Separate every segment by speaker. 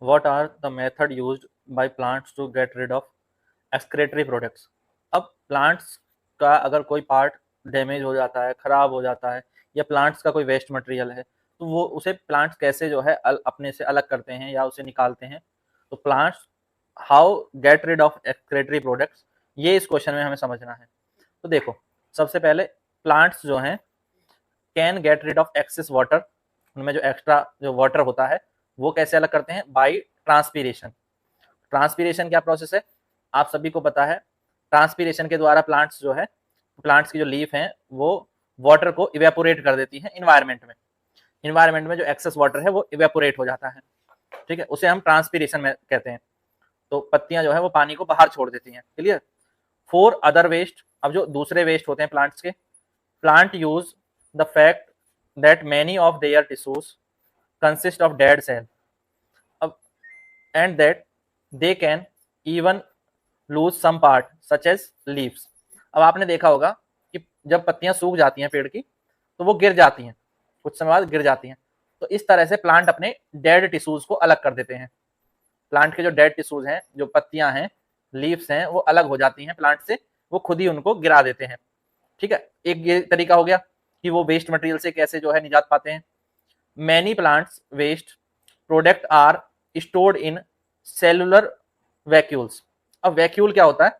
Speaker 1: What are the method used by plants to get rid of excretory products? अब plants का अगर कोई part damage हो जाता है, खराब हो जाता है, या प्लांट्स का कोई वेस्ट मटेरियल है, तो वो उसे प्लांट्स कैसे जो है अपने से अलग करते हैं या उसे निकालते हैं। तो plants how get rid of excretory products, ये इस क्वेश्चन में हमें समझना है। तो देखो, सबसे पहले प्लांट्स जो हैं can get rid of excess water, उनमें जो एक्स्ट्रा जो वाटर होता है वो कैसे अलग करते हैं, बाई ट्रांसपीरेशन। ट्रांसपीरेशन क्या प्रोसेस है, आप सभी को पता है। ट्रांसपीरेशन के द्वारा प्लांट्स जो है, प्लांट्स की जो लीफ हैं वो वाटर को इवेपोरेट कर देती हैं इन्वायरमेंट में। इन्वायरमेंट में जो एक्सेस वाटर है वो इवेपोरेट हो जाता है, ठीक है, उसे हम ट्रांसपीरेशन में कहते हैं। तो पत्तियां जो है वो पानी को बाहर छोड़ देती हैं, क्लियर। फोर अदर वेस्ट, अब जो दूसरे वेस्ट होते हैं प्लांट्स के, plant use the fact that many of their tissues consist of dead cell, अब and that they can even lose some part such as leaves. अब आपने देखा होगा कि जब पत्तियां सूख जाती हैं पेड़ की तो वो गिर जाती हैं, कुछ समय बाद गिर जाती हैं। तो इस तरह से प्लांट अपने डेड टिश्यूज को अलग कर देते हैं। प्लांट के जो डेड टिश्यूज हैं, जो पत्तियां हैं, लीव्स हैं, वो अलग हो जाती हैं प्लांट से, वो खुद ही उनको गिरा देते हैं, ठीक है। एक ये तरीका हो गया कि वो वेस्ट मटेरियल से कैसे जो है निजात पाते हैं। Many plants waste product are stored in cellular vacuoles. अब वैक्यूल क्या होता है,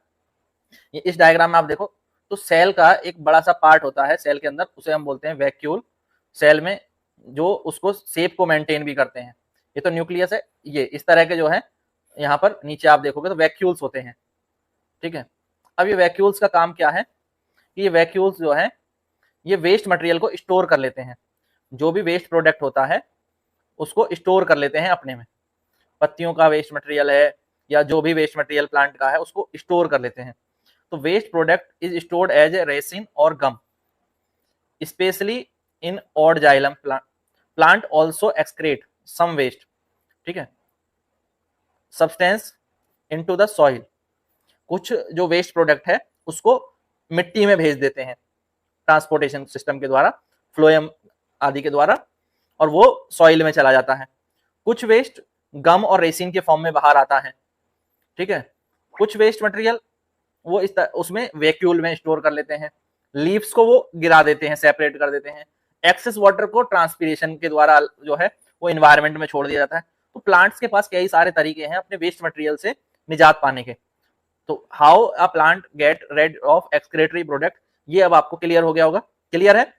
Speaker 1: ये इस डायग्राम में आप देखो तो सेल का एक बड़ा सा पार्ट होता है सेल के अंदर, उसे हम बोलते हैं वैक्यूल। सेल में जो उसको शेप को मेंटेन भी करते हैं, ये तो न्यूक्लियस है, ये इस तरह के जो है यहाँ पर नीचे आप देखोगे तो वैक्यूल्स होते हैं, ठीक है। अब ये वैक्यूल्स का काम क्या है कि ये वैक्यूल्स जो है ये वेस्ट मटेरियल को स्टोर कर लेते हैं। जो भी वेस्ट प्रोडक्ट होता है उसको स्टोर कर लेते हैं अपने में। पत्तियों का वेस्ट मटेरियल है या जो भी वेस्ट मटेरियल प्लांट का है उसको स्टोर कर लेते हैं। तो waste product is stored as a resin और gum, especially in old xylem plant also excrete some waste, ठीक है, सब्सटेंस इनटू द सॉइल। कुछ जो वेस्ट प्रोडक्ट है उसको मिट्टी में भेज देते हैं ट्रांसपोर्टेशन सिस्टम के द्वारा, फ्लोएम आदि के द्वारा, और वो सॉइल में चला जाता है। कुछ वेस्ट गम और रेसिन के फॉर्म में बाहर आता है, ठीक है। कुछ वेस्ट मटेरियल वो उसमें वैक्यूल में स्टोर कर लेते हैं। लीव्स को वो गिरा देते हैं, सेपरेट कर देते हैं। एक्सेस वाटर को ट्रांसपीरेशन के द्वारा जो है वो इन्वायरमेंट में छोड़ दिया जाता है। तो प्लांट्स के पास कई सारे तरीके हैं अपने वेस्ट मटेरियल से निजात पाने के। तो how a plant get rid of excretory product, ये अब आपको क्लियर हो गया होगा, क्लियर है।